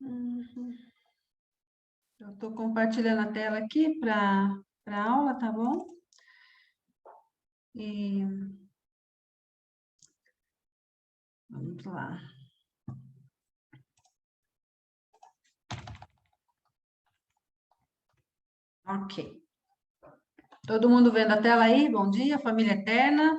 Uhum. Eu estou compartilhando a tela aqui para a aula, tá bom? E vamos lá. Ok. Todo mundo vendo a tela aí? Bom dia, família eterna.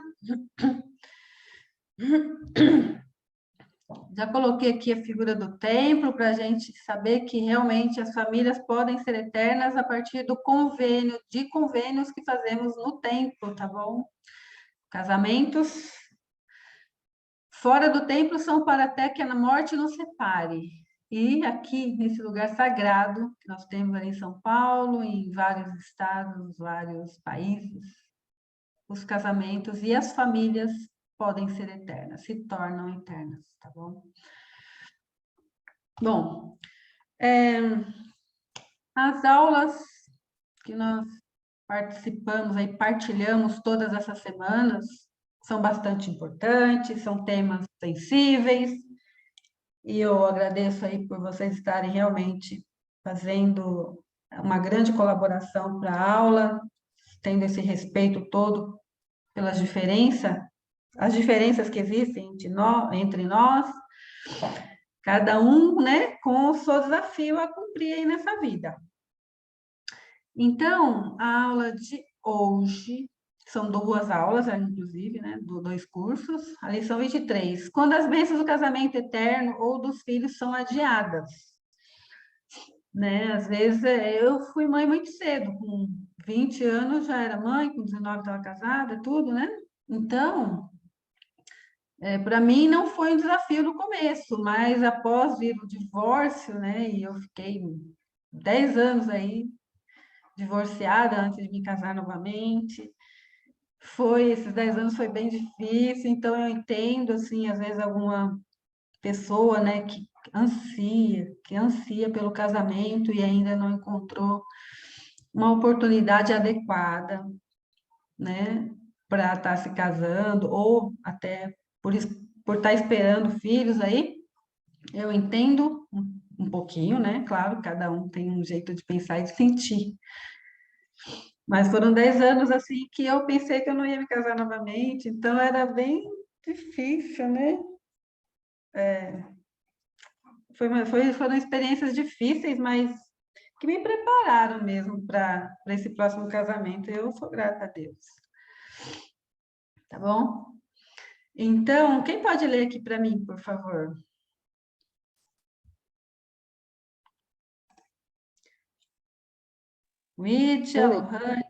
Já coloquei aqui a figura do templo para a gente saber que realmente as famílias podem ser eternas a partir do convênio, de convênios que fazemos no templo, tá bom? Casamentos fora do templo são para até que a morte nos separe. E aqui, nesse lugar sagrado, que nós temos ali em São Paulo, em vários estados, vários países, os casamentos e as famílias podem ser eternas, se tornam eternas, tá bom? Bom, as aulas que nós participamos aí, partilhamos todas essas semanas, são bastante importantes, são temas sensíveis, e eu agradeço aí por vocês estarem realmente fazendo uma grande colaboração para a aula, tendo esse respeito todo pelas diferenças, as diferenças que existem entre nós, cada um, né, com o seu desafio a cumprir aí nessa vida. Então, a aula de hoje, são duas aulas, inclusive, né, dois cursos, a lição 23. Quando as bênçãos do casamento eterno ou dos filhos são adiadas, né? Às vezes, eu fui mãe muito cedo, com 20 anos já era mãe, com 19 estava casada, tudo, né? Então, para mim não foi um desafio no começo, mas após vir o divórcio, né, e eu fiquei 10 anos aí divorciada antes de me casar novamente. Esses 10 anos foi bem difícil, então eu entendo, assim, às vezes alguma pessoa, né, que ansia pelo casamento e ainda não encontrou uma oportunidade adequada, né, para estar se casando, ou até por estar esperando filhos aí, eu entendo um pouquinho, né, claro, cada um tem um jeito de pensar e de sentir. Mas foram 10 anos assim que eu pensei que eu não ia me casar novamente, então era bem difícil, né? Foram experiências difíceis, mas que me prepararam mesmo para esse próximo casamento. Eu sou grata a Deus. Tá bom? Então, quem pode ler aqui para mim, por favor? Eu Mídia, leio. Lohane,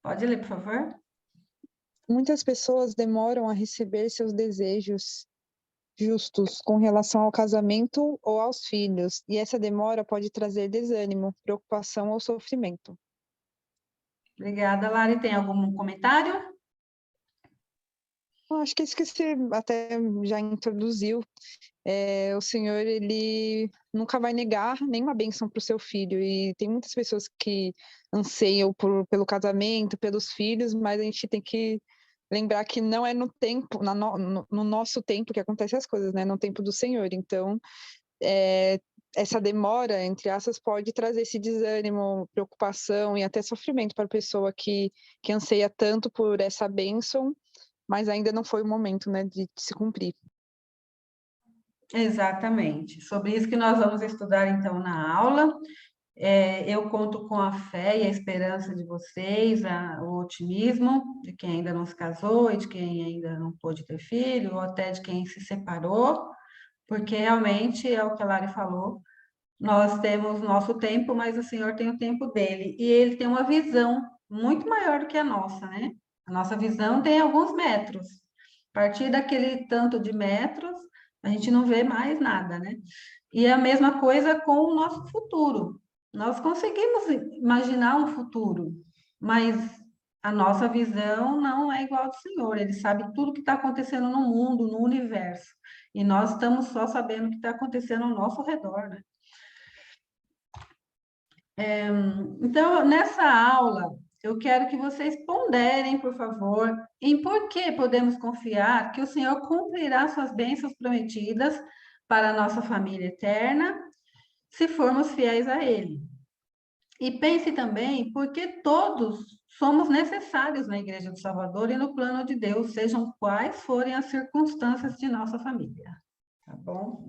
pode ler, por favor? Muitas pessoas demoram a receber seus desejos justos com relação ao casamento ou aos filhos, e essa demora pode trazer desânimo, preocupação ou sofrimento. Obrigada, Lari. Tem algum comentário? Eu acho que isso que você até já introduziu. O Senhor, ele nunca vai negar nenhuma bênção para o seu filho, e tem muitas pessoas que anseiam pelo casamento, pelos filhos, mas a gente tem que lembrar que não é no tempo, no nosso tempo que acontecem as coisas, né? No tempo do Senhor. Então, essa demora, entre aspas, pode trazer esse desânimo, preocupação e até sofrimento para a pessoa que anseia tanto por essa bênção, mas ainda não foi o momento, né, de se cumprir. Exatamente. Sobre isso que nós vamos estudar, então, na aula. Eu conto com a fé e a esperança de vocês, o otimismo de quem ainda não se casou e de quem ainda não pôde ter filho, ou até de quem se separou, porque realmente é o que a Lari falou, nós temos nosso tempo, mas o Senhor tem o tempo dele, e ele tem uma visão muito maior do que a nossa, né? A nossa visão tem alguns metros. A partir daquele tanto de metros, a gente não vê mais nada, né? E é a mesma coisa com o nosso futuro. Nós conseguimos imaginar um futuro, mas a nossa visão não é igual ao do Senhor. Ele sabe tudo que está acontecendo no mundo, no universo. E nós estamos só sabendo o que está acontecendo ao nosso redor, né? Então, nessa aula, eu quero que vocês ponderem, por favor, em por que podemos confiar que o Senhor cumprirá suas bênçãos prometidas para a nossa família eterna se formos fiéis a Ele. E pense também porque todos somos necessários na Igreja do Salvador e no plano de Deus, sejam quais forem as circunstâncias de nossa família. Tá bom?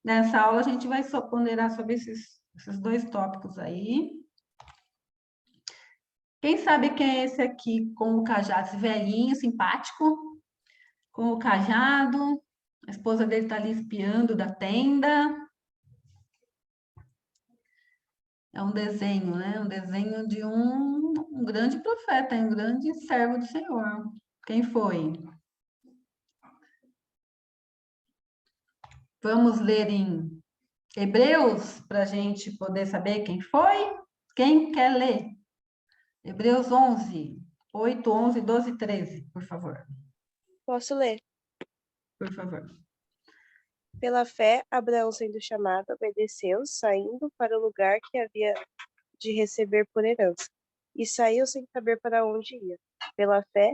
Nessa aula a gente vai só ponderar sobre esses dois tópicos aí. Quem sabe quem é esse aqui com o cajado, esse velhinho, simpático, com o cajado, a esposa dele está ali espiando da tenda. É um desenho, né? Um desenho de um grande profeta, um grande servo do Senhor. Quem foi? Vamos ler em Hebreus para a gente poder saber quem foi? Quem quer ler? Hebreus 11, 8, 11, 12 e 13, por favor. Posso ler? Por favor. Pela fé, Abraão, sendo chamado, obedeceu, saindo para o lugar que havia de receber por herança, e saiu sem saber para onde ia. Pela fé,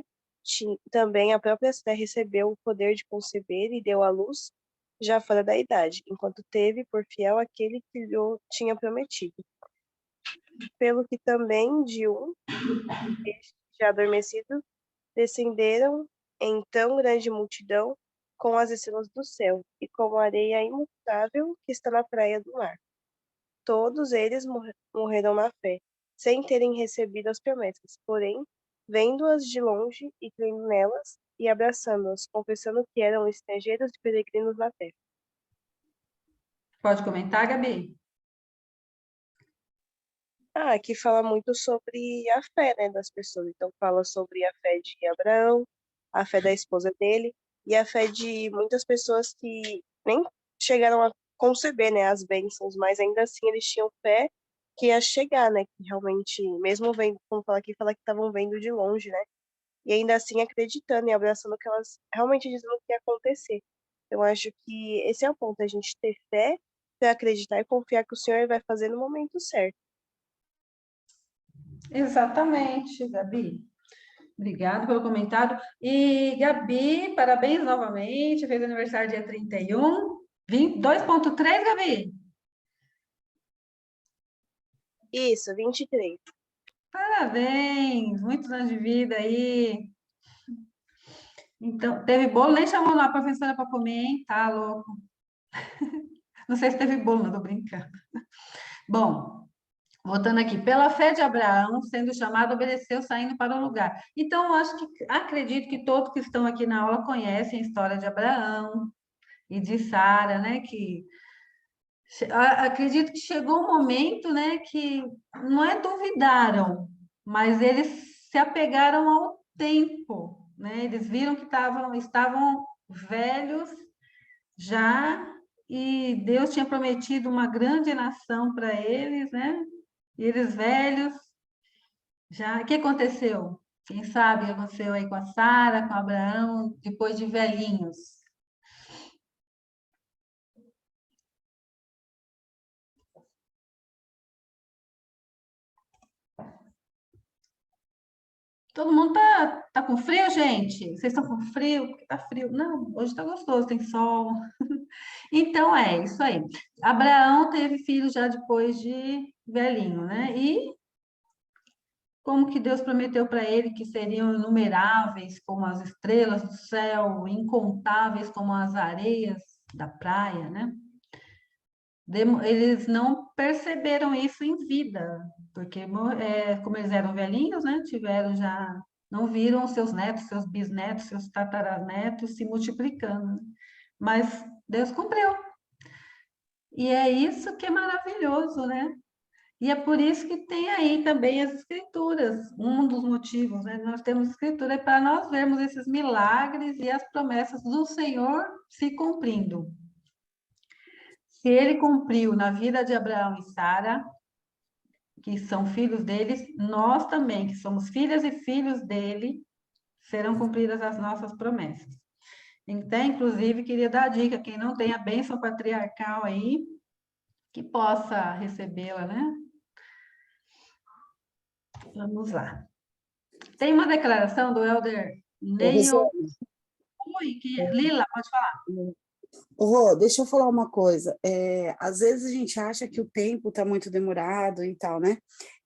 também a própria Sarah recebeu o poder de conceber e deu à luz, já fora da idade, enquanto teve por fiel aquele que lhe tinha prometido. Pelo que também de este já adormecido, descenderam em tão grande multidão com as estrelas do céu e como a areia imutável que está na praia do mar. Todos eles morreram na fé, sem terem recebido as promessas, porém, vendo-as de longe e crendo nelas, e abraçando-as, confessando que eram estrangeiros e peregrinos na terra. Pode comentar, Gabi? Aqui fala muito sobre a fé, né, das pessoas. Então, fala sobre a fé de Abraão, a fé da esposa dele, e a fé de muitas pessoas que nem chegaram a conceber, né, as bênçãos, mas ainda assim eles tinham fé que ia chegar, né, que realmente, mesmo vendo, como fala aqui, fala que estavam vendo de longe, né, e ainda assim acreditando e abraçando o que elas realmente dizendo que ia acontecer. Eu acho que esse é o ponto, a gente ter fé para acreditar e confiar que o Senhor vai fazer no momento certo. Exatamente, Gabi. Obrigada pelo comentário. E, Gabi, parabéns novamente. Fez aniversário dia 31. 2.3, Gabi? Isso, 23. Parabéns. Muitos anos de vida aí. Então, teve bolo? Nem chamou lá a professora para comer, hein? Tá louco. Não sei se teve bolo, não tô brincando. Bom, voltando aqui. Pela fé de Abraão, sendo chamado, obedeceu, saindo para o lugar. Então, eu acho que, acredito que todos que estão aqui na aula conhecem a história de Abraão e de Sara, né? Que acredito que chegou um momento, né, que não é duvidaram, mas eles se apegaram ao tempo, né? Eles viram que estavam velhos já e Deus tinha prometido uma grande nação para eles, né? E eles velhos já. O que aconteceu? Quem sabe o que aconteceu aí com a Sara, com Abraão, depois de velhinhos? Todo mundo tá com frio, gente? Vocês estão com frio? Porque tá frio. Não, hoje tá gostoso, tem sol. Então é isso aí. Abraão teve filhos já depois de velhinho, né? E como que Deus prometeu para ele que seriam inumeráveis como as estrelas do céu, incontáveis como as areias da praia, né? Eles não perceberam isso em vida, porque como eles eram velhinhos, né? Tiveram já, não viram seus netos, seus bisnetos, seus tataranetos se multiplicando, né? Mas Deus cumpriu. E é isso que é maravilhoso, né? E é por isso que tem aí também as escrituras. Um dos motivos, né? Nós temos escritura para nós vermos esses milagres e as promessas do Senhor se cumprindo. Se ele cumpriu na vida de Abraão e Sara, que são filhos deles, nós também, que somos filhas e filhos dele, serão cumpridas as nossas promessas. Então, inclusive, queria dar a dica, quem não tem a bênção patriarcal aí, que possa recebê-la, né? Vamos lá. Tem uma declaração do Elder Neil. Oi, Lila, pode falar. Rô, deixa eu falar uma coisa. Às vezes a gente acha que o tempo está muito demorado e tal, né?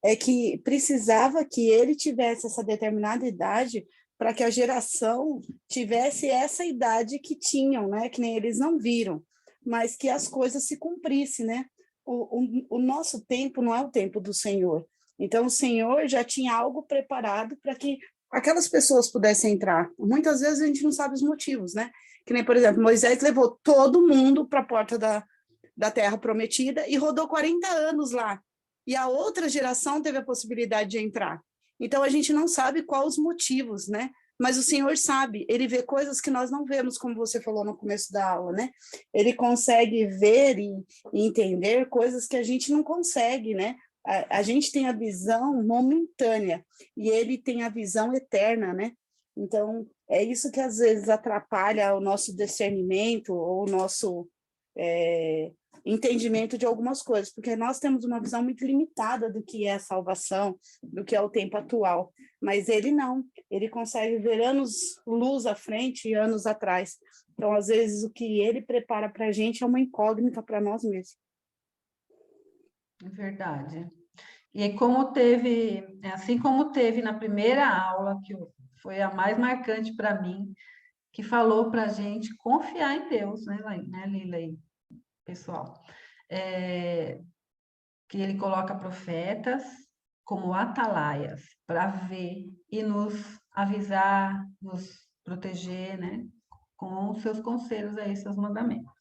É que precisava que ele tivesse essa determinada idade para que a geração tivesse essa idade que tinham, né? Que nem eles não viram, mas que as coisas se cumprissem, né? O nosso tempo não é o tempo do Senhor. Então, o Senhor já tinha algo preparado para que aquelas pessoas pudessem entrar. Muitas vezes a gente não sabe os motivos, né? Que nem, por exemplo, Moisés levou todo mundo para a porta da Terra Prometida e rodou 40 anos lá. E a outra geração teve a possibilidade de entrar. Então, a gente não sabe quais os motivos, né? Mas o Senhor sabe, ele vê coisas que nós não vemos, como você falou no começo da aula, né? Ele consegue ver e entender coisas que a gente não consegue, né? A gente tem a visão momentânea e ele tem a visão eterna, né? Então, é isso que às vezes atrapalha o nosso discernimento ou o nosso entendimento de algumas coisas, porque nós temos uma visão muito limitada do que é a salvação, do que é o tempo atual, mas ele não, ele consegue ver anos-luz à frente e anos atrás. Então, às vezes, o que ele prepara para a gente é uma incógnita para nós mesmos. Verdade. E aí, como teve, assim como teve na primeira aula, que foi a mais marcante para mim, que falou para a gente confiar em Deus, né, Lila e pessoal? Que ele coloca profetas como atalaias para ver e nos avisar, nos proteger, né, com os seus conselhos aí, seus mandamentos.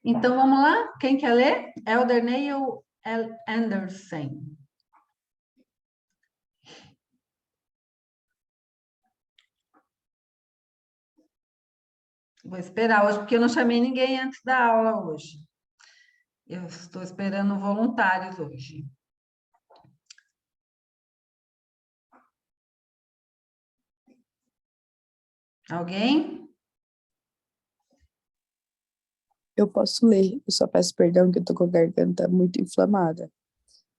Então, vamos lá? Quem quer ler? Elder Neil L. Anderson. Vou esperar hoje, porque eu não chamei ninguém antes da aula hoje. Eu estou esperando voluntários hoje. Alguém? Eu posso ler, eu só peço perdão que eu tô com a garganta muito inflamada.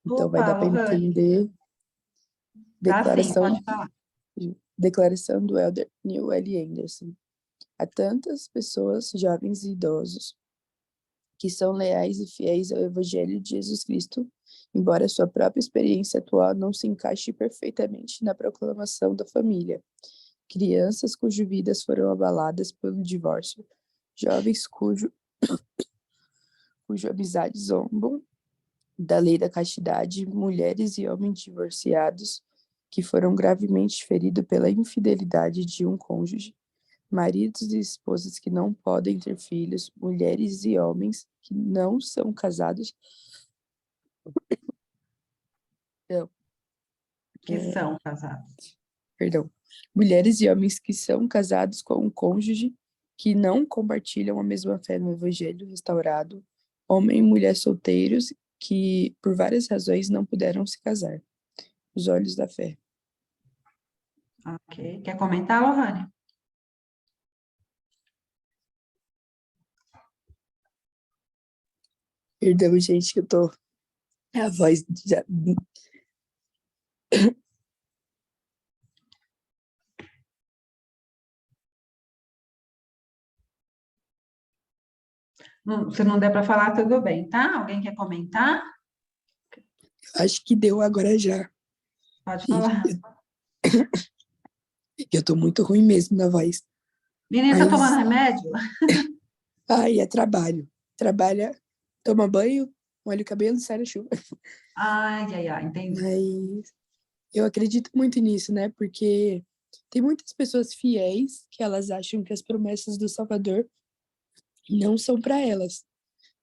Então vai Opa, dar para Lohane. entender. Tá sim, Declaração, pode falar. declaração do Elder Neil L. Anderson. Há tantas pessoas, jovens e idosos, que são leais e fiéis ao Evangelho de Jesus Cristo, embora sua própria experiência atual não se encaixe perfeitamente na proclamação da família. Crianças cujas vidas foram abaladas pelo divórcio, jovens cuja amizade zombam da lei da castidade, mulheres e homens divorciados que foram gravemente feridos pela infidelidade de um cônjuge, maridos e esposas que não podem ter filhos, mulheres e homens que não são casados. Não, Que são casados. perdão. Mulheres e homens que são casados com um cônjuge que não compartilham a mesma fé no Evangelho restaurado, homem e mulher solteiros que, por várias razões, não puderam se casar. Os olhos da fé. Ok. Quer comentar, Lohane? Perdão, gente, que eu tô... A voz já... Se não der para falar, tudo bem, tá? Alguém quer comentar? Acho que deu agora já. Pode falar. Eu tô muito ruim mesmo na voz. Menina, tá tomando remédio? Ai, é trabalho. Trabalha, toma banho, molha o cabelo e sai na chuva. Ai, entendi. Mas eu acredito muito nisso, né? Porque tem muitas pessoas fiéis que elas acham que as promessas do Salvador não são para elas.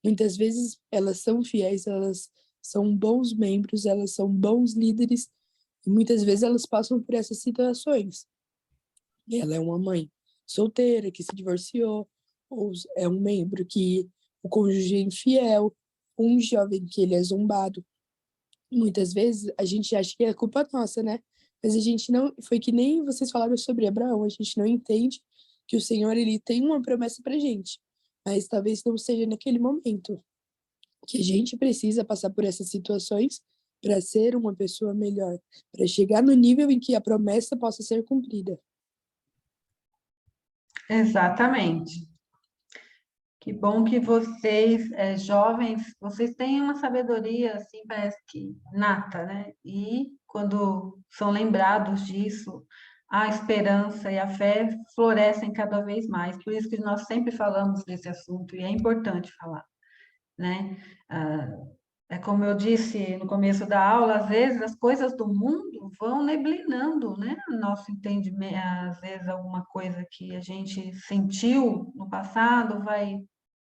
Muitas vezes elas são fiéis, elas são bons membros, elas são bons líderes, e muitas vezes elas passam por essas situações. Ela é uma mãe solteira que se divorciou, ou é um membro que o cônjuge é infiel, um jovem que ele é zombado. Muitas vezes a gente acha que é culpa nossa, né? Mas a gente não, foi que nem vocês falaram sobre Abraão, a gente não entende que o Senhor, ele tem uma promessa pra gente, mas talvez não seja naquele momento, que a gente precisa passar por essas situações para ser uma pessoa melhor, para chegar no nível em que a promessa possa ser cumprida. Exatamente. Que bom que vocês, jovens, vocês têm uma sabedoria, assim, parece que nata, né? E quando são lembrados disso, a esperança e a fé florescem cada vez mais. Por isso que nós sempre falamos desse assunto, e é importante falar, né? Ah, é como eu disse no começo da aula, às vezes as coisas do mundo vão neblinando, né? Nosso entendimento, às vezes alguma coisa que a gente sentiu no passado vai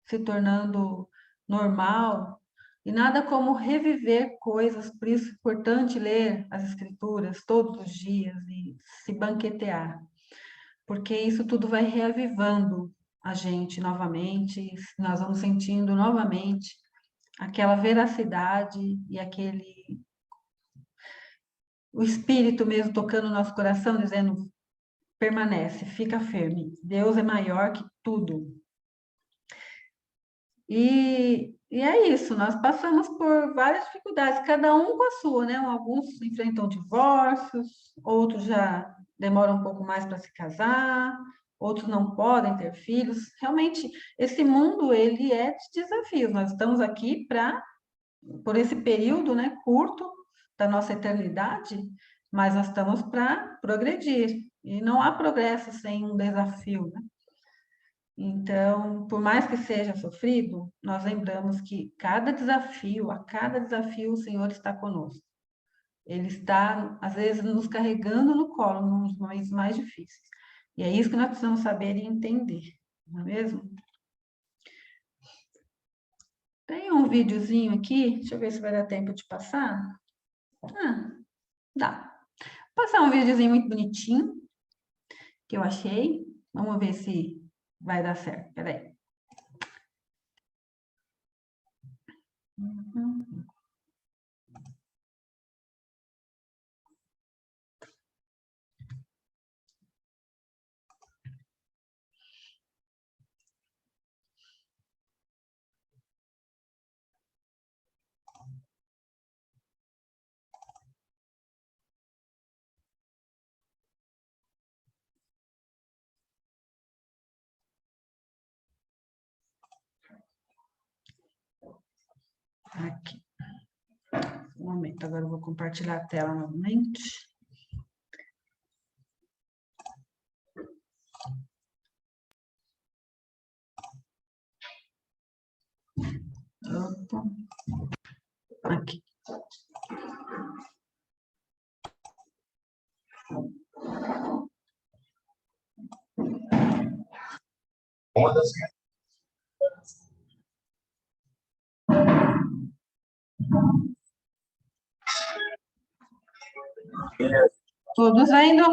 se tornando normal, e nada como reviver coisas, por isso é importante ler as escrituras todos os dias e se banquetear, porque isso tudo vai reavivando a gente novamente, nós vamos sentindo novamente aquela veracidade e o espírito mesmo tocando o nosso coração, dizendo, permanece, fica firme, Deus é maior que tudo. E é isso, nós passamos por várias dificuldades, cada um com a sua, né? Alguns enfrentam divórcios, outros já demoram um pouco mais para se casar, outros não podem ter filhos. Realmente, esse mundo, ele é de desafios. Nós estamos aqui por esse período, né, curto da nossa eternidade, mas nós estamos para progredir. E não há progresso sem um desafio, né? Então, por mais que seja sofrido, nós lembramos que a cada desafio, o Senhor está conosco. Ele está, às vezes, nos carregando no colo nos momentos mais difíceis. E é isso que nós precisamos saber e entender, não é mesmo? Tem um videozinho aqui, deixa eu ver se vai dar tempo de passar. Ah, dá. Vou passar um videozinho muito bonitinho, que eu achei. Vamos ver se vai dar certo. Peraí. Aqui. Um momento, agora eu vou compartilhar a tela novamente. Opa. Aqui. Todos vendo?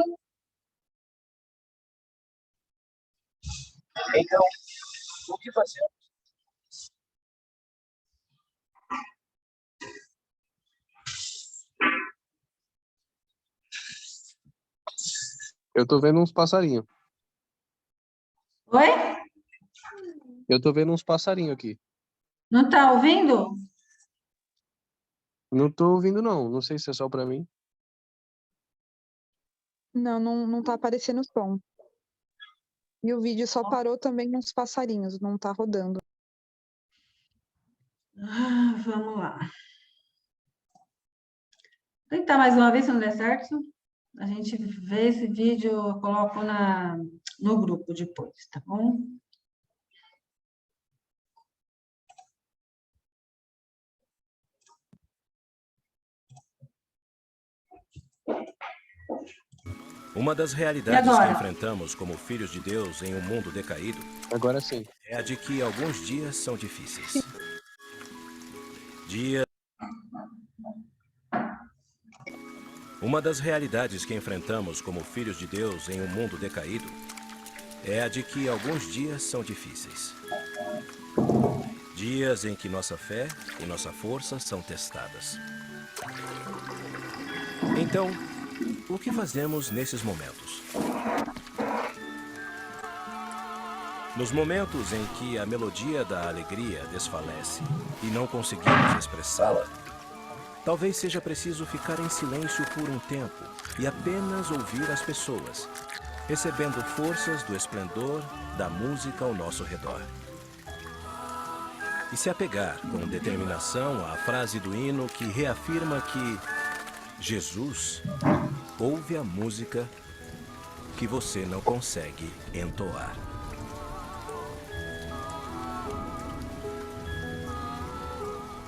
Então, o que fazer? Eu tô vendo uns passarinhos. Oi? Eu tô vendo uns passarinhos aqui. Não está ouvindo? Não tô ouvindo, não. Não sei se é só pra mim. Não tá aparecendo som. E o vídeo só parou também nos passarinhos, não tá rodando. Vamos lá. Vou tentar mais uma vez, se não der certo. A gente vê esse vídeo, eu coloco no grupo depois, tá bom? Uma das realidades que enfrentamos como filhos de Deus em um mundo decaído Agora sim. é a de que alguns dias são difíceis. Uma das realidades que enfrentamos como filhos de Deus em um mundo decaído é a de que alguns dias são difíceis. Dias em que nossa fé e nossa força são testadas. Então, o que fazemos nesses momentos? Nos momentos em que a melodia da alegria desfalece e não conseguimos expressá-la, talvez seja preciso ficar em silêncio por um tempo e apenas ouvir as pessoas, recebendo forças do esplendor da música ao nosso redor. E se apegar com determinação à frase do hino que reafirma que Jesus ouve a música que você não consegue entoar.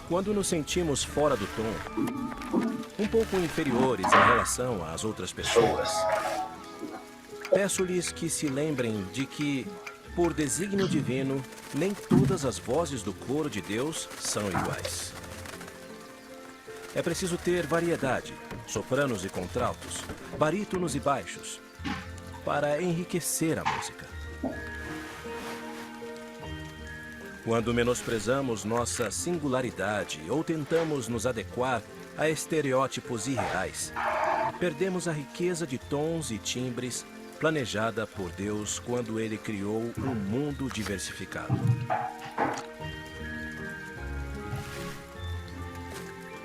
Quando nos sentimos fora do tom, um pouco inferiores em relação às outras pessoas, peço-lhes que se lembrem de que, por desígnio divino, nem todas as vozes do coro de Deus são iguais. É preciso ter variedade, sopranos e contraltos, barítonos e baixos, para enriquecer a música. Quando menosprezamos nossa singularidade ou tentamos nos adequar a estereótipos irreais, perdemos a riqueza de tons e timbres planejada por Deus quando Ele criou um mundo diversificado.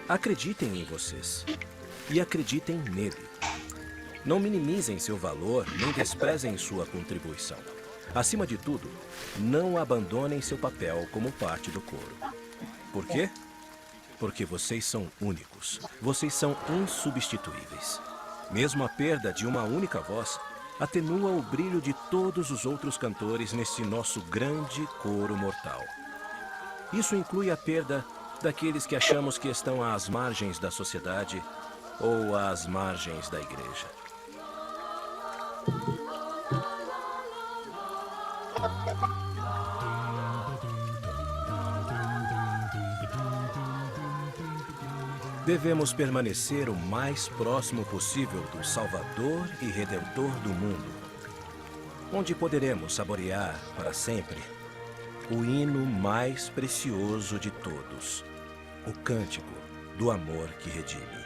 Acreditem em vocês e acreditem nele. Não minimizem seu valor nem desprezem sua contribuição. Acima de tudo, não abandonem seu papel como parte do coro. Por quê? Porque vocês são únicos. Vocês são insubstituíveis. Mesmo a perda de uma única voz atenua o brilho de todos os outros cantores nesse nosso grande coro mortal. Isso inclui a perda daqueles que achamos que estão às margens da sociedade ou às margens da igreja. Devemos permanecer o mais próximo possível do Salvador e Redentor do mundo, onde poderemos saborear para sempre o hino mais precioso de todos, o cântico do amor que redime.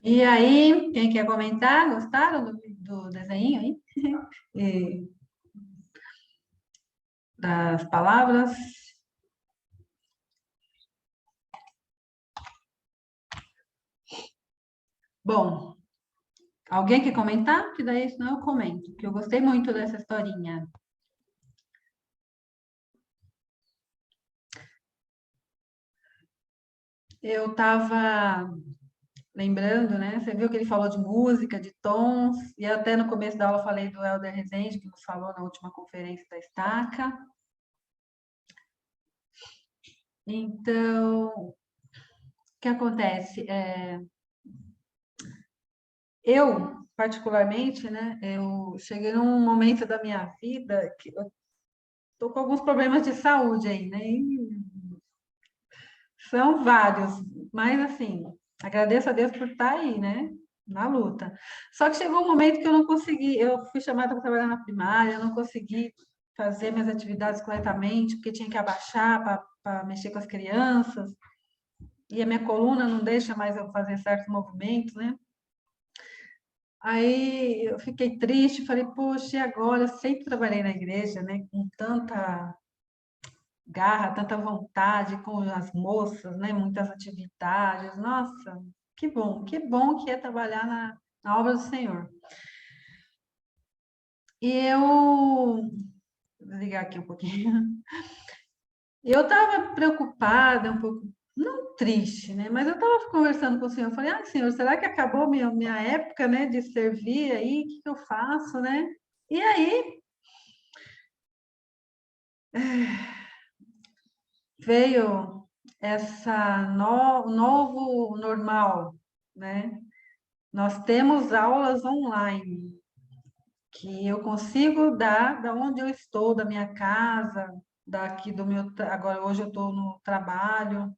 E aí, quem quer comentar? Gostaram do desenho aí? E das palavras? Bom, alguém quer comentar? Que daí, senão eu comento, que eu gostei muito dessa historinha. Eu estava lembrando, né? Você viu que ele falou de música, de tons, e até no começo da aula eu falei do Helder Rezende, que nos falou na última conferência da Estaca. Então, o que acontece? Eu, particularmente, né? Eu cheguei num momento da minha vida que eu estou com alguns problemas de saúde aí, né? E são vários, mas assim, agradeço a Deus por estar aí, né? Na luta. Só que chegou um momento que eu não consegui, eu fui chamada para trabalhar na primária, eu não consegui fazer minhas atividades corretamente, porque tinha que abaixar para mexer com as crianças, e a minha coluna não deixa mais eu fazer certos movimentos, né? Aí eu fiquei triste, falei, poxa, e agora? Eu sempre trabalhei na igreja, né? Com tanta garra, tanta vontade com as moças, né? Muitas atividades. Nossa, que bom que é trabalhar na obra do Senhor. E eu vou desligar aqui um pouquinho. Eu estava preocupada, um pouco, não triste, né? Mas eu estava conversando com o Senhor, falei, Senhor, será que acabou minha época, né, de servir aí? O que eu faço, né? E aí veio novo normal, né? Nós temos aulas online, que eu consigo dar da onde eu estou, da minha casa, daqui do meu... Agora, hoje eu estou no trabalho,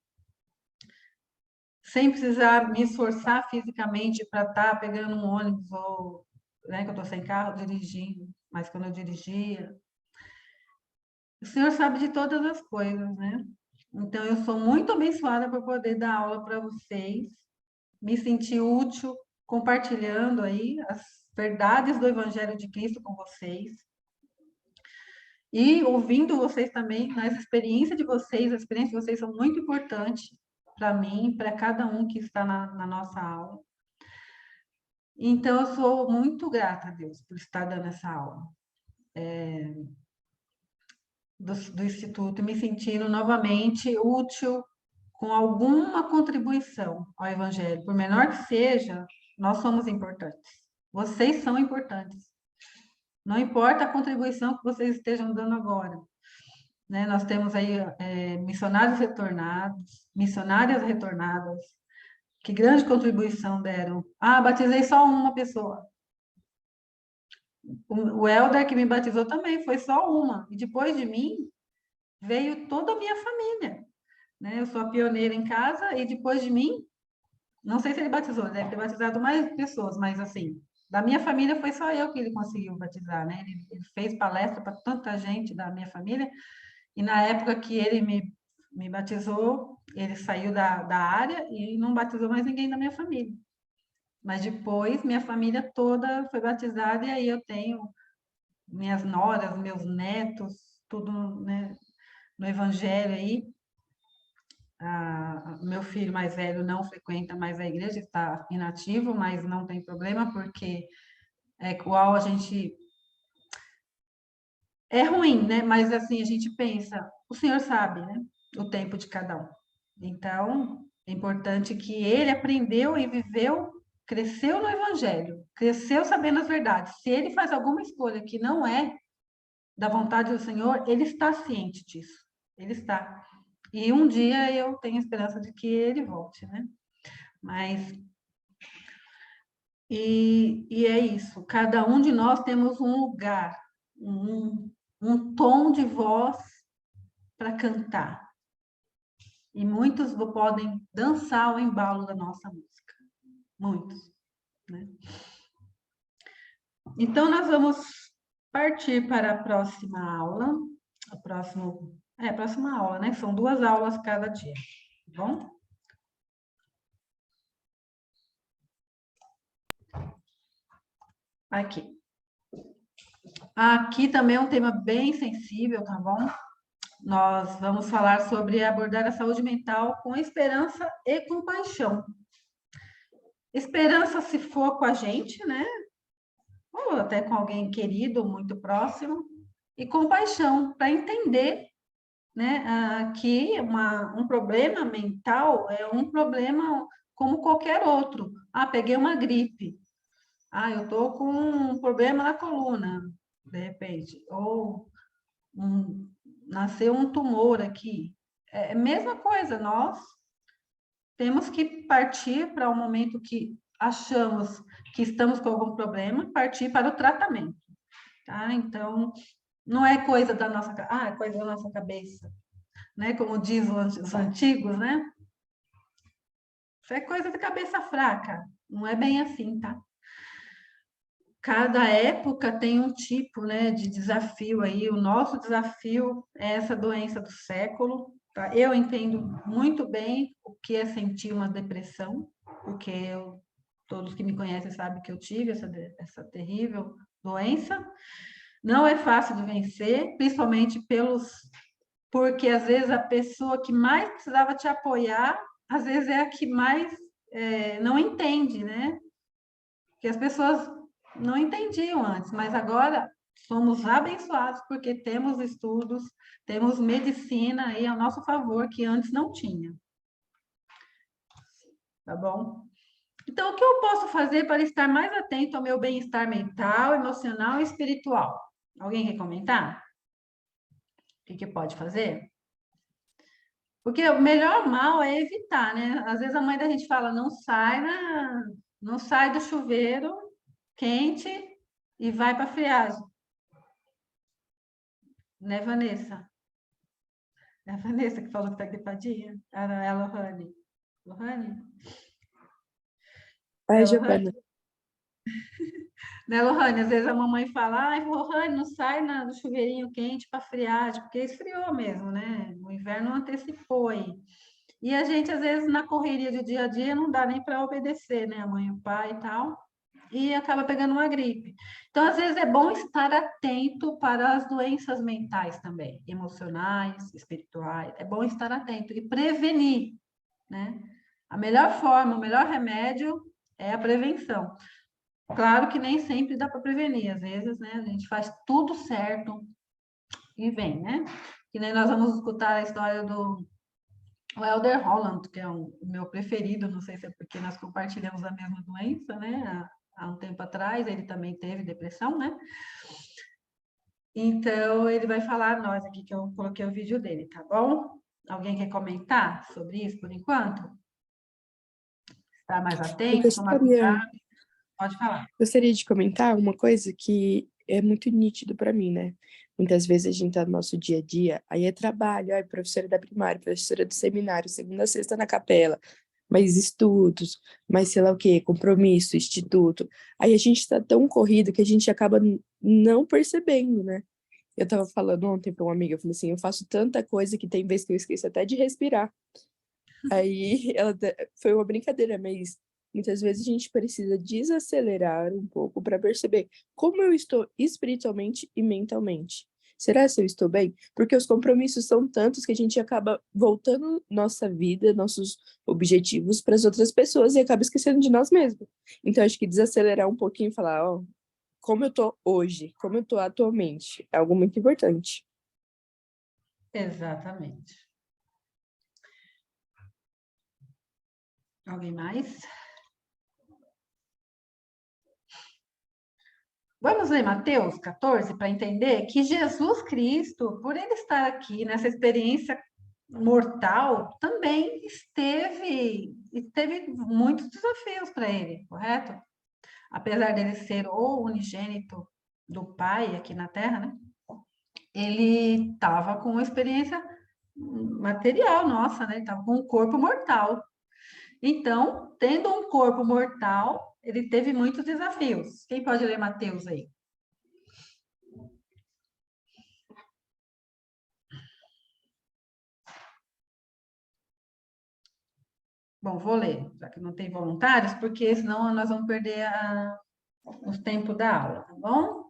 sem precisar me esforçar fisicamente para estar pegando um ônibus, ou, né, que eu estou sem carro, dirigindo, mas quando eu dirigia... O Senhor sabe de todas as coisas, né? Então, eu sou muito abençoada por poder dar aula para vocês, me sentir útil, compartilhando aí as verdades do Evangelho de Cristo com vocês. E ouvindo vocês também, nas experiências de vocês, as experiências de vocês são muito importantes para mim, para cada um que está na nossa aula. Então, eu sou muito grata a Deus por estar dando essa aula do Instituto, me sentindo novamente útil com alguma contribuição ao Evangelho. Por menor que seja, nós somos importantes. Vocês são importantes. Não importa a contribuição que vocês estejam dando agora. Né? Nós temos aí missionários retornados, missionárias retornadas, que grande contribuição deram. Ah, batizei só uma pessoa. O Helder que me batizou também, foi só uma. E depois de mim, veio toda a minha família. Né? Eu sou a pioneira em casa e depois de mim, não sei se ele batizou, deve ter batizado mais pessoas, mas assim, da minha família foi só eu que ele conseguiu batizar, né? Ele fez palestra para tanta gente da minha família, e na época que ele me batizou, ele saiu da área e não batizou mais ninguém da minha família. Mas depois, minha família toda foi batizada, e aí eu tenho minhas noras, meus netos, tudo, né, no Evangelho aí. Meu filho mais velho não frequenta mais a igreja, está inativo, mas não tem problema, porque é igual a gente... É ruim, né? Mas assim, a gente pensa, o Senhor sabe, né? O tempo de cada um. Então, é importante que ele aprendeu e viveu, cresceu no Evangelho, cresceu sabendo as verdades. Se ele faz alguma escolha que não é da vontade do Senhor, ele está ciente disso. Ele está. E um dia eu tenho esperança de que ele volte, né? Mas... E é isso. Cada um de nós temos um lugar, um tom de voz para cantar. E muitos podem dançar ao embalo da nossa música. Muitos, né? Então, nós vamos partir para a próxima aula. A próxima aula, né? São 2 aulas cada dia, tá bom? Aqui. Aqui também é um tema bem sensível, tá bom? Nós vamos falar sobre abordar a saúde mental com esperança e compaixão. Esperança se for com a gente, né? Ou até com alguém querido, muito próximo. E compaixão, para entender, né, que um problema mental é um problema como qualquer outro. Ah, peguei uma gripe. Ah, eu estou com um problema na coluna, de repente. Ou nasceu um tumor aqui. É a mesma coisa, nós temos que partir para o momento que achamos que estamos com algum problema, partir para o tratamento, tá? Então, não é coisa da nossa, é coisa da nossa cabeça, né? Como diz os antigos, né? Isso é coisa de cabeça fraca, não é bem assim, tá? Cada época tem um tipo, né, de desafio aí. O nosso desafio é essa doença do século. Tá? Eu entendo muito bem o que é sentir uma depressão, porque todos que me conhecem sabem que eu tive essa terrível doença. Não é fácil de vencer, principalmente porque às vezes a pessoa que mais precisava te apoiar, às vezes é a que mais não entende, né? Que as pessoas não entendiam antes, mas agora somos abençoados porque temos estudos, temos medicina aí a nosso favor que antes não tinha. Tá bom? Então, o que eu posso fazer para estar mais atento ao meu bem-estar mental, emocional e espiritual? Alguém quer comentar? O que pode fazer? Porque o melhor mal é evitar, né? Às vezes a mãe da gente fala, não sai do chuveiro quente e vai para a friagem. Né, Vanessa? É a Vanessa que falou que está gripadinha? Ah, não, é a Lohane. Lohane? Ai, Giovana. Né, Lohane? Às vezes a mamãe fala, ai, Lohane, não sai do chuveirinho quente para friar, porque esfriou mesmo, né? O inverno antecipou aí. E a gente, às vezes, na correria do dia a dia, não dá nem para obedecer, né? A mãe e o pai e tal, e acaba pegando uma gripe. Então, às vezes, é bom estar atento para as doenças mentais também, emocionais, espirituais. É bom estar atento e prevenir, né? A melhor forma, o melhor remédio é a prevenção. Claro que nem sempre dá para prevenir, às vezes, né? A gente faz tudo certo e vem, né? Que nem nós vamos escutar a história do Elder Holland, que é o meu preferido, não sei se é porque nós compartilhamos a mesma doença, né? Há um tempo atrás, ele também teve depressão, né? Então, ele vai falar a nós aqui, que eu coloquei o vídeo dele, tá bom? Alguém quer comentar sobre isso por enquanto? Estar mais Eu atento, tomar gostaria, cuidado? Pode falar. gostaria de comentar uma coisa que é muito nítido para mim, né? Muitas vezes a gente tá no nosso dia a dia, aí é trabalho, aí professora da primária, professora do seminário, segunda a sexta na capela, mais estudos, mais sei lá o quê, compromisso, instituto. Aí a gente tá tão corrido que a gente acaba não percebendo, né? Eu tava falando ontem para uma amiga, eu falei assim, eu faço tanta coisa que tem vezes que eu esqueço até de respirar. Aí foi uma brincadeira, mas muitas vezes a gente precisa desacelerar um pouco para perceber como eu estou espiritualmente e mentalmente. Será que eu estou bem? Porque os compromissos são tantos que a gente acaba voltando nossa vida, nossos objetivos para as outras pessoas e acaba esquecendo de nós mesmos. Então, acho que desacelerar um pouquinho e falar, ó, como eu tô hoje, como eu tô atualmente, é algo muito importante. Exatamente. Alguém mais? Vamos ler Mateus 14 para entender que Jesus Cristo, por ele estar aqui nessa experiência mortal, também teve muitos desafios para ele, correto? Apesar dele ser o unigênito do Pai aqui na Terra, né? Ele estava com uma experiência material nossa, né? Ele estava com um corpo mortal. Então, tendo um corpo mortal, ele teve muitos desafios. Quem pode ler Mateus aí? Bom, vou ler, já que não tem voluntários, porque senão nós vamos perder os tempos da aula, tá bom?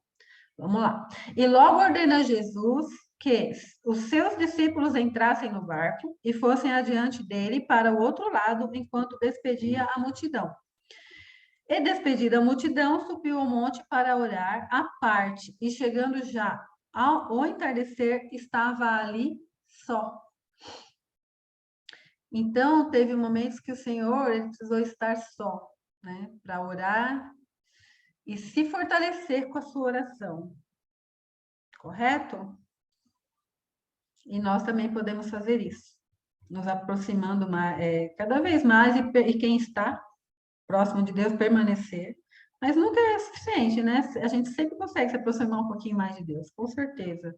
Vamos lá. E logo ordena Jesus que os seus discípulos entrassem no barco e fossem adiante dele para o outro lado, enquanto despedia a multidão. E despedida a multidão, subiu ao monte para orar à parte, e chegando já ao entardecer, estava ali só. Então, teve momentos que o Senhor ele precisou estar só, né, para orar e se fortalecer com a sua oração, correto? E nós também podemos fazer isso, nos aproximando cada vez mais e quem está próximo de Deus permanecer. Mas nunca é suficiente, né? A gente sempre consegue se aproximar um pouquinho mais de Deus, com certeza.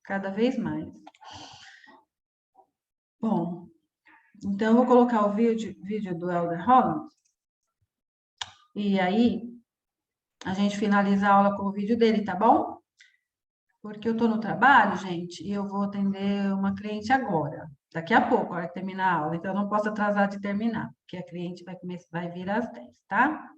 Cada vez mais. Bom, então eu vou colocar o vídeo do Elder Holland. E aí, a gente finaliza a aula com o vídeo dele, tá bom? Porque eu tô no trabalho, gente, e eu vou atender uma cliente agora. Daqui a pouco, a hora que terminar a aula. Então, eu não posso atrasar de terminar, porque a cliente vai vir às 10, tá?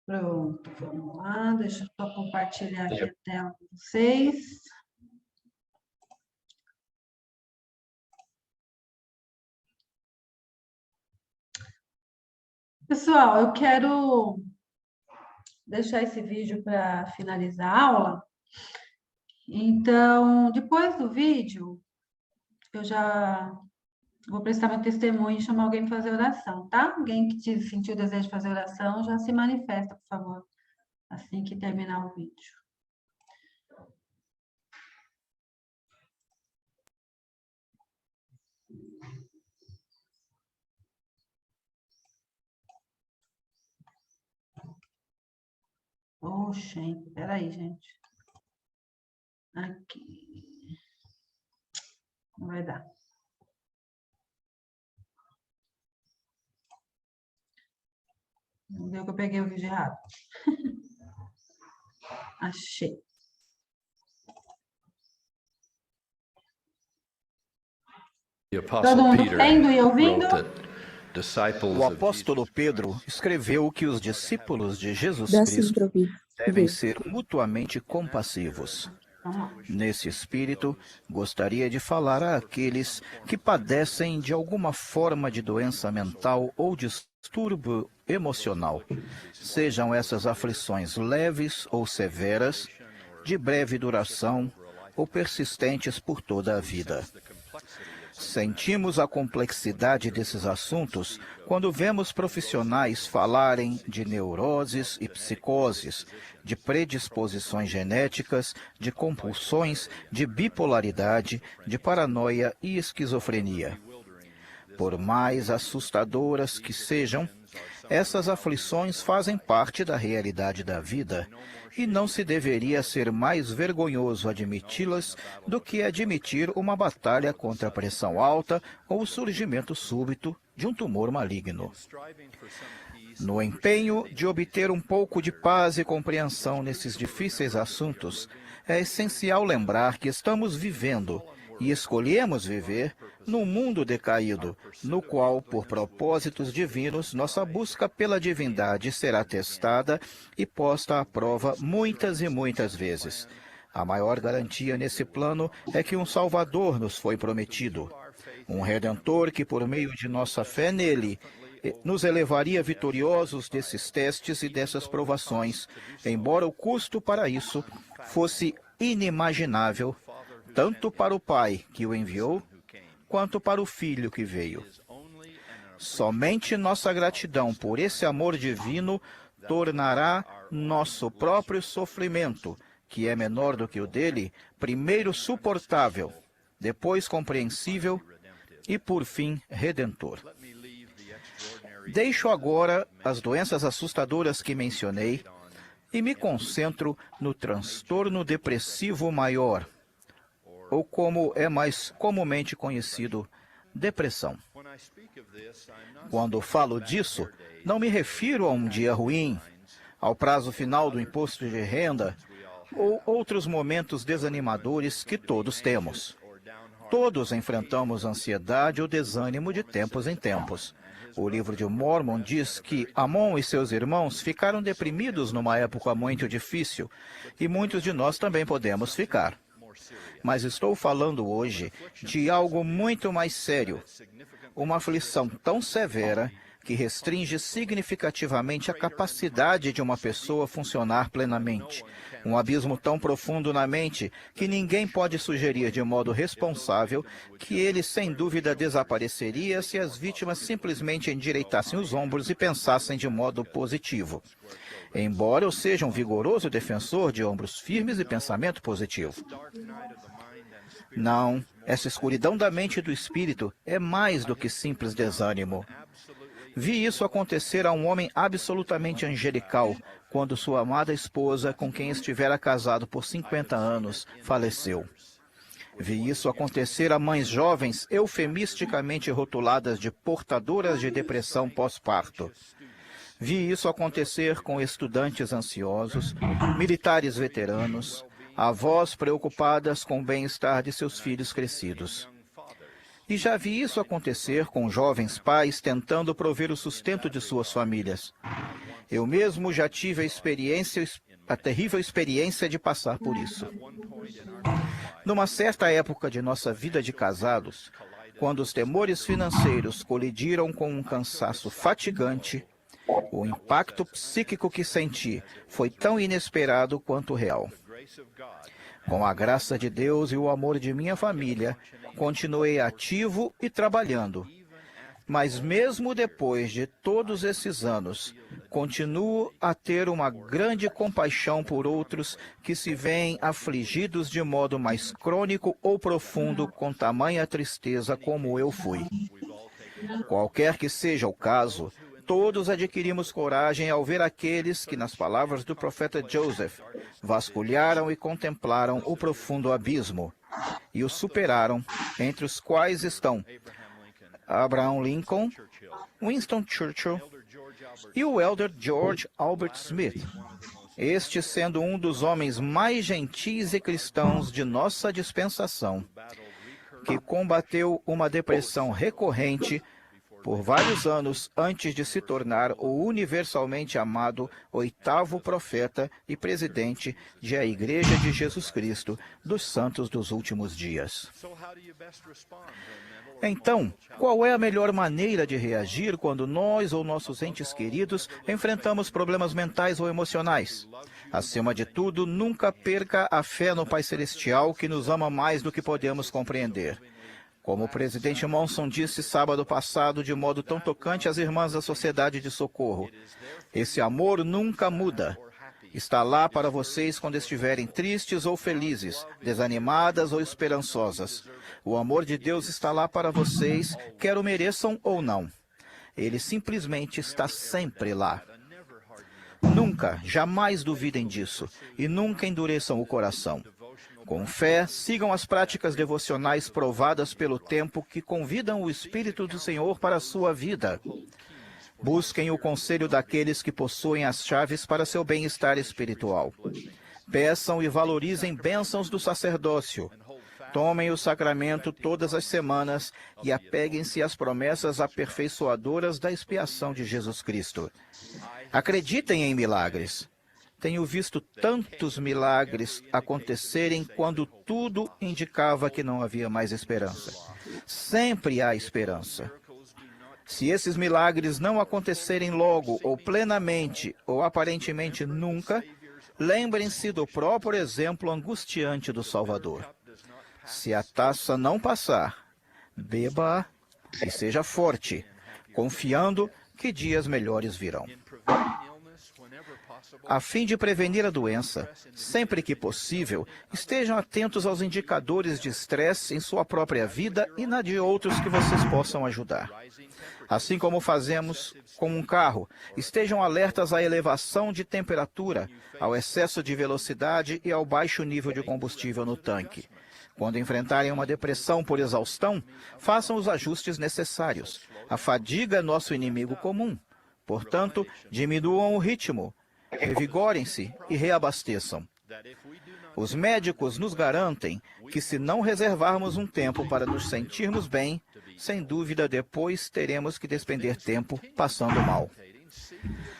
Pronto, vamos lá. Deixa eu só compartilhar aqui a tela com vocês. Pessoal, eu quero deixar esse vídeo para finalizar a aula. Então, depois do vídeo, eu já vou prestar meu testemunho e chamar alguém para fazer oração, tá? Alguém que sentiu o desejo de fazer oração, já se manifesta, por favor, assim que terminar o vídeo. Oxe, peraí, gente. Aqui. Não vai dar. Não deu que eu peguei o vídeo errado. Achei. Todo mundo vendo e ouvindo? O apóstolo Pedro escreveu que os discípulos de Jesus Dá sim Cristo para ouvir. devem ser mutuamente compassivos. Vamos lá. Nesse espírito, gostaria de falar àqueles que padecem de alguma forma de doença mental ou distúrbio emocional, sejam essas aflições leves ou severas, de breve duração ou persistentes por toda a vida. Sentimos a complexidade desses assuntos quando vemos profissionais falarem de neuroses e psicoses, de predisposições genéticas, de compulsões, de bipolaridade, de paranoia e esquizofrenia. Por mais assustadoras que sejam, essas aflições fazem parte da realidade da vida e não se deveria ser mais vergonhoso admiti-las do que admitir uma batalha contra a pressão alta ou o surgimento súbito de um tumor maligno. No empenho de obter um pouco de paz e compreensão nesses difíceis assuntos, é essencial lembrar que estamos vivendo e escolhemos viver num mundo decaído, no qual, por propósitos divinos, nossa busca pela divindade será testada e posta à prova muitas e muitas vezes. A maior garantia nesse plano é que um Salvador nos foi prometido, um Redentor que, por meio de nossa fé nele, nos elevaria vitoriosos desses testes e dessas provações, embora o custo para isso fosse inimaginável, tanto para o Pai que o enviou, quanto para o Filho que veio. Somente nossa gratidão por esse amor divino tornará nosso próprio sofrimento, que é menor do que o dele, primeiro suportável, depois compreensível e, por fim, redentor. Deixo agora as doenças assustadoras que mencionei e me concentro no transtorno depressivo maior, ou como é mais comumente conhecido, depressão. Quando falo disso, não me refiro a um dia ruim, ao prazo final do imposto de renda, ou outros momentos desanimadores que todos temos. Todos enfrentamos ansiedade ou desânimo de tempos em tempos. O livro de Mormon diz que Amon e seus irmãos ficaram deprimidos numa época muito difícil, e muitos de nós também podemos ficar. Mas estou falando hoje de algo muito mais sério, uma aflição tão severa que restringe significativamente a capacidade de uma pessoa funcionar plenamente, um abismo tão profundo na mente que ninguém pode sugerir de modo responsável que ele sem dúvida desapareceria se as vítimas simplesmente endireitassem os ombros e pensassem de modo positivo. Embora eu seja um vigoroso defensor de ombros firmes e pensamento positivo. Não, essa escuridão da mente e do espírito é mais do que simples desânimo. Vi isso acontecer a um homem absolutamente angelical, quando sua amada esposa, com quem estivera casado por 50 anos, faleceu. Vi isso acontecer a mães jovens eufemisticamente rotuladas de portadoras de depressão pós-parto. Vi isso acontecer com estudantes ansiosos, militares veteranos, avós preocupadas com o bem-estar de seus filhos crescidos. E já vi isso acontecer com jovens pais tentando prover o sustento de suas famílias. Eu mesmo já tive a terrível experiência de passar por isso. Numa certa época de nossa vida de casados, quando os temores financeiros colidiram com um cansaço fatigante, O impacto psíquico que senti foi tão inesperado quanto real. Com a graça de Deus e o amor de minha família, continuei ativo e trabalhando. Mas mesmo depois de todos esses anos, continuo a ter uma grande compaixão por outros que se veem afligidos de modo mais crônico ou profundo com tamanha tristeza como eu fui. Qualquer que seja o caso, todos adquirimos coragem ao ver aqueles que, nas palavras do profeta Joseph, vasculharam e contemplaram o profundo abismo e o superaram, entre os quais estão Abraham Lincoln, Winston Churchill e o elder George Albert Smith, este sendo um dos homens mais gentis e cristãos de nossa dispensação, que combateu uma depressão recorrente por vários anos antes de se tornar o universalmente amado 8º profeta e presidente da Igreja de Jesus Cristo dos Santos dos Últimos Dias. Então, qual é a melhor maneira de reagir quando nós ou nossos entes queridos enfrentamos problemas mentais ou emocionais? Acima de tudo, nunca perca a fé no Pai Celestial, que nos ama mais do que podemos compreender. Como o presidente Monson disse sábado passado de modo tão tocante às irmãs da Sociedade de Socorro, esse amor nunca muda. Está lá para vocês quando estiverem tristes ou felizes, desanimadas ou esperançosas. O amor de Deus está lá para vocês, quer o mereçam ou não. Ele simplesmente está sempre lá. Nunca, jamais duvidem disso e nunca endureçam o coração. Com fé, sigam as práticas devocionais provadas pelo tempo que convidam o Espírito do Senhor para a sua vida. Busquem o conselho daqueles que possuem as chaves para seu bem-estar espiritual. Peçam e valorizem bênçãos do sacerdócio. Tomem o sacramento todas as semanas e apeguem-se às promessas aperfeiçoadoras da expiação de Jesus Cristo. Acreditem em milagres. Tenho visto tantos milagres acontecerem quando tudo indicava que não havia mais esperança. Sempre há esperança. Se esses milagres não acontecerem logo, ou plenamente, ou aparentemente nunca, lembrem-se do próprio exemplo angustiante do Salvador. Se a taça não passar, beba-a e seja forte, confiando que dias melhores virão. A fim de prevenir a doença, sempre que possível, estejam atentos aos indicadores de estresse em sua própria vida e na de outros que vocês possam ajudar. Assim como fazemos com um carro, estejam alertas à elevação de temperatura, ao excesso de velocidade e ao baixo nível de combustível no tanque. Quando enfrentarem uma depressão por exaustão, façam os ajustes necessários. A fadiga é nosso inimigo comum. Portanto, diminuam o ritmo, revigorem-se e reabasteçam. Os médicos nos garantem que se não reservarmos um tempo para nos sentirmos bem, sem dúvida depois teremos que despender tempo passando mal.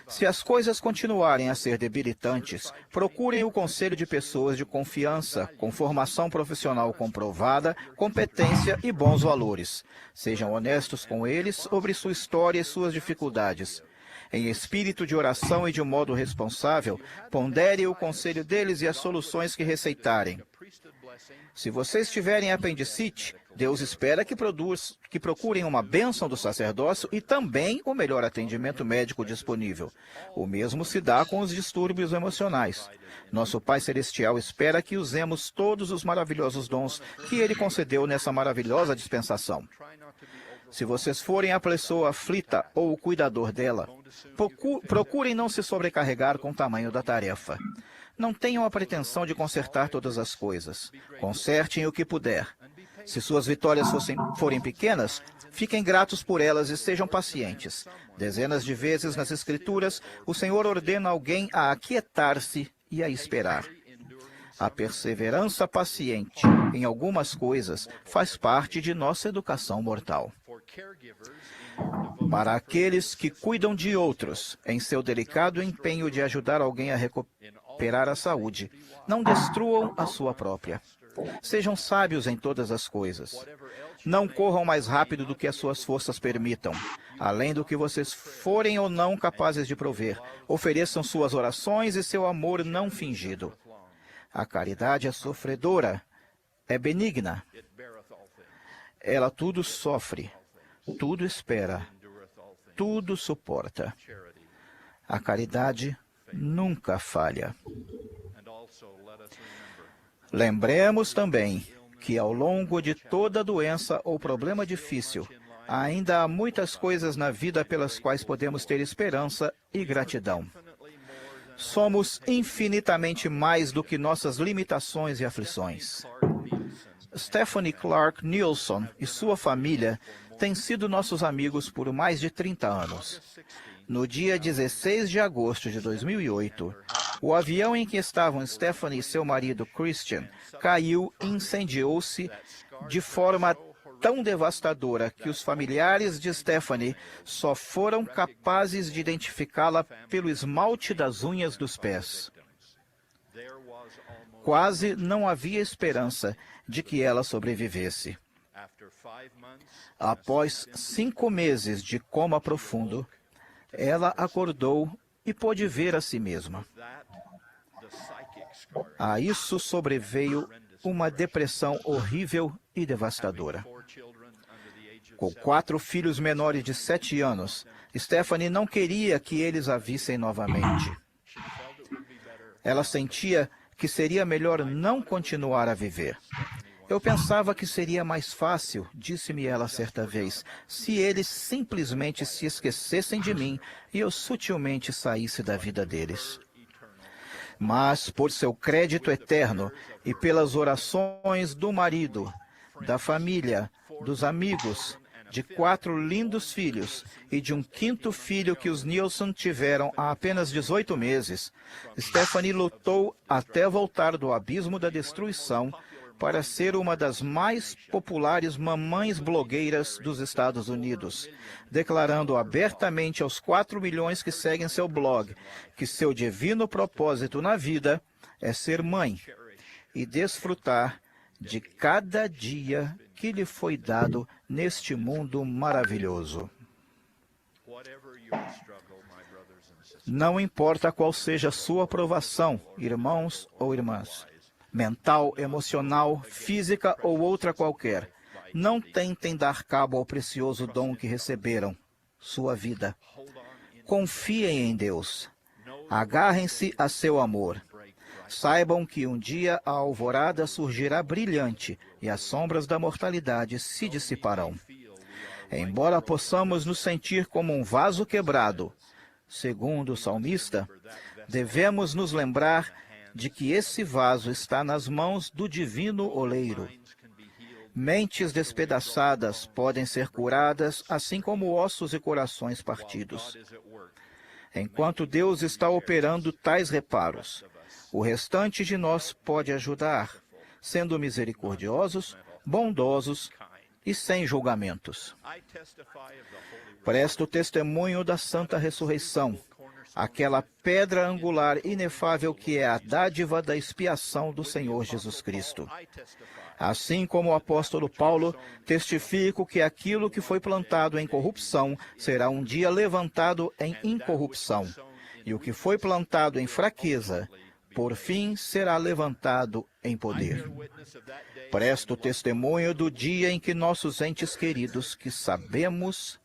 Se as coisas continuarem a ser debilitantes, procurem o conselho de pessoas de confiança, com formação profissional comprovada, competência e bons valores. Sejam honestos com eles sobre sua história e suas dificuldades. Em espírito de oração e de um modo responsável, pondere o conselho deles e as soluções que receitarem. Se vocês tiverem apendicite, Deus espera que procurem uma bênção do sacerdócio e também o melhor atendimento médico disponível. O mesmo se dá com os distúrbios emocionais. Nosso Pai Celestial espera que usemos todos os maravilhosos dons que Ele concedeu nessa maravilhosa dispensação. Se vocês forem a pessoa aflita ou o cuidador dela, procurem não se sobrecarregar com o tamanho da tarefa. Não tenham a pretensão de consertar todas as coisas. Consertem o que puder. Se suas vitórias forem pequenas, fiquem gratos por elas e sejam pacientes. Dezenas de vezes nas Escrituras, o Senhor ordena alguém a aquietar-se e a esperar. A perseverança paciente em algumas coisas faz parte de nossa educação mortal. Para aqueles que cuidam de outros, em seu delicado empenho de ajudar alguém a recuperar a saúde, não destruam a sua própria. Sejam sábios em todas as coisas. Não corram mais rápido do que as suas forças permitam. Além do que vocês forem ou não capazes de prover, ofereçam suas orações e seu amor não fingido. A caridade é sofredora, é benigna. Ela tudo sofre, tudo espera, tudo suporta. A caridade nunca falha. Lembremos também que ao longo de toda doença ou problema difícil, ainda há muitas coisas na vida pelas quais podemos ter esperança e gratidão. Somos infinitamente mais do que nossas limitações e aflições. Stephanie Clark Nielsen e sua família têm sido nossos amigos por mais de 30 anos. No dia 16 de agosto de 2008, o avião em que estavam Stephanie e seu marido Christian caiu e incendiou-se de forma tão devastadora que os familiares de Stephanie só foram capazes de identificá-la pelo esmalte das unhas dos pés. Quase não havia esperança de que ela sobrevivesse. Após 5 meses de coma profundo, ela acordou e pôde ver a si mesma. A isso sobreveio uma depressão horrível e devastadora. Com 4 filhos menores de 7 anos, Stephanie não queria que eles a vissem novamente. Ela sentia que seria melhor não continuar a viver. Eu pensava que seria mais fácil, disse-me ela certa vez, se eles simplesmente se esquecessem de mim e eu sutilmente saísse da vida deles. Mas, por seu crédito eterno e pelas orações do marido, da família, dos amigos, de 4 lindos filhos e de um 5º filho que os Nielsen tiveram há apenas 18 meses, Stephanie lutou até voltar do abismo da destruição para ser uma das mais populares mamães blogueiras dos Estados Unidos, declarando abertamente aos 4 milhões que seguem seu blog que seu divino propósito na vida é ser mãe e desfrutar de cada dia que lhe foi dado neste mundo maravilhoso. Não importa qual seja a sua provação, irmãos ou irmãs, mental, emocional, física ou outra qualquer, não tentem dar cabo ao precioso dom que receberam, sua vida. Confiem em Deus. Agarrem-se a seu amor. Saibam que um dia a alvorada surgirá brilhante e as sombras da mortalidade se dissiparão. Embora possamos nos sentir como um vaso quebrado, segundo o salmista, devemos nos lembrar de que esse vaso está nas mãos do divino oleiro. Mentes despedaçadas podem ser curadas, assim como ossos e corações partidos. Enquanto Deus está operando tais reparos, o restante de nós pode ajudar, sendo misericordiosos, bondosos e sem julgamentos. Presto testemunho da Santa Ressurreição, aquela pedra angular inefável que é a dádiva da expiação do Senhor Jesus Cristo. Assim como o apóstolo Paulo, testifico que aquilo que foi plantado em corrupção será um dia levantado em incorrupção, e o que foi plantado em fraqueza, por fim será levantado em poder. Presto testemunho do dia em que nossos entes queridos, que sabemos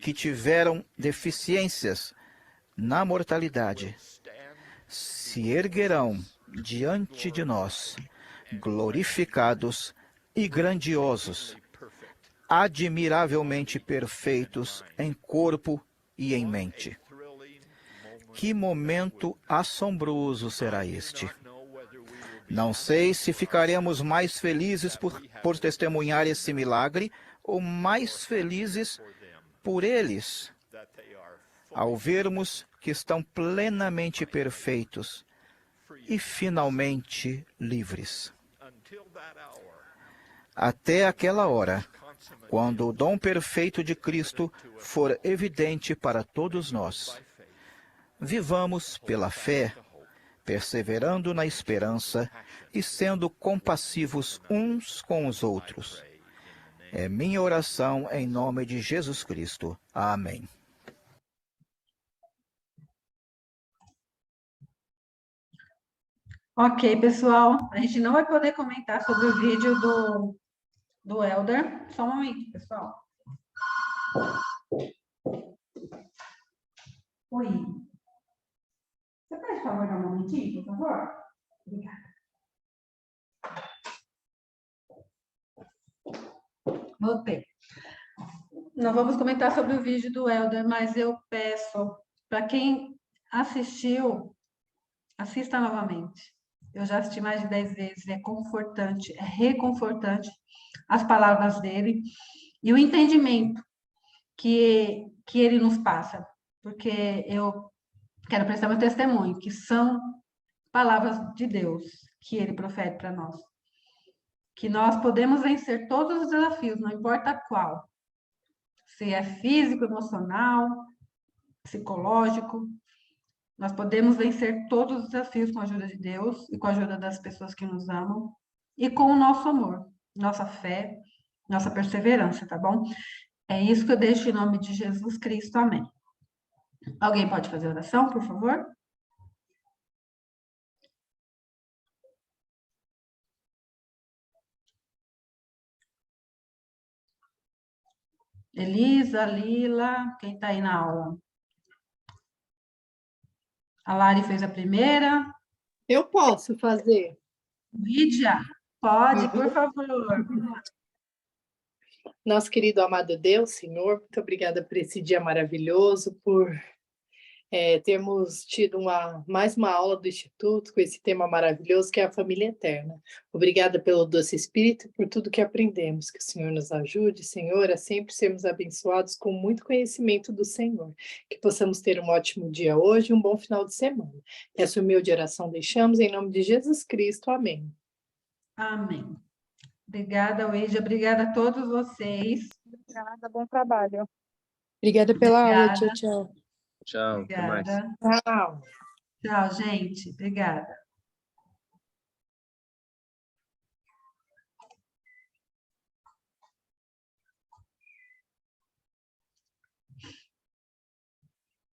que tiveram deficiências na mortalidade, se erguerão diante de nós, glorificados e grandiosos, admiravelmente perfeitos em corpo e em mente. Que momento assombroso será este! Não sei se ficaremos mais felizes por testemunhar esse milagre ou mais felizes por eles, ao vermos que estão plenamente perfeitos e finalmente livres. Até aquela hora, quando o dom perfeito de Cristo for evidente para todos nós, vivamos pela fé, perseverando na esperança e sendo compassivos uns com os outros, É minha oração em nome de Jesus Cristo. Amém. Ok, pessoal, a gente não vai poder comentar sobre o vídeo do Elder. Só um momento, pessoal. Oi. Você faz favor de dar um momentinho, por favor? Obrigada. Voltei. Nós vamos comentar sobre o vídeo do Elder, mas eu peço para quem assistiu, assista novamente. Eu já assisti mais de 10 vezes, é confortante, é reconfortante as palavras dele e o entendimento que ele nos passa, porque eu quero prestar meu testemunho, que são palavras de Deus que ele profere para nós. Que nós podemos vencer todos os desafios, não importa qual. Se é físico, emocional, psicológico, nós podemos vencer todos os desafios com a ajuda de Deus e com a ajuda das pessoas que nos amam e com o nosso amor, nossa fé, nossa perseverança, tá bom? É isso que eu deixo em nome de Jesus Cristo. Amém. Alguém pode fazer oração, por favor? Elisa, Lila, quem está aí na aula? A Lari fez a primeira. Eu posso fazer. Lídia, pode, por favor. Nosso querido amado Deus, Senhor, muito obrigada por esse dia maravilhoso, por termos tido mais uma aula do Instituto com esse tema maravilhoso que é a família eterna. Obrigada pelo doce Espírito e por tudo que aprendemos. Que o Senhor nos ajude, Senhor, a sempre sermos abençoados com muito conhecimento do Senhor. Que possamos ter um ótimo dia hoje e um bom final de semana. Essa humilde oração deixamos em nome de Jesus Cristo. Amém. Amém. Obrigada, Lídia. Obrigada a todos vocês. Obrigada, bom trabalho. Obrigada pela aula. Obrigada. Tchau, tchau. Tchau, até mais. Obrigada. Tchau. Tchau, gente. Obrigada.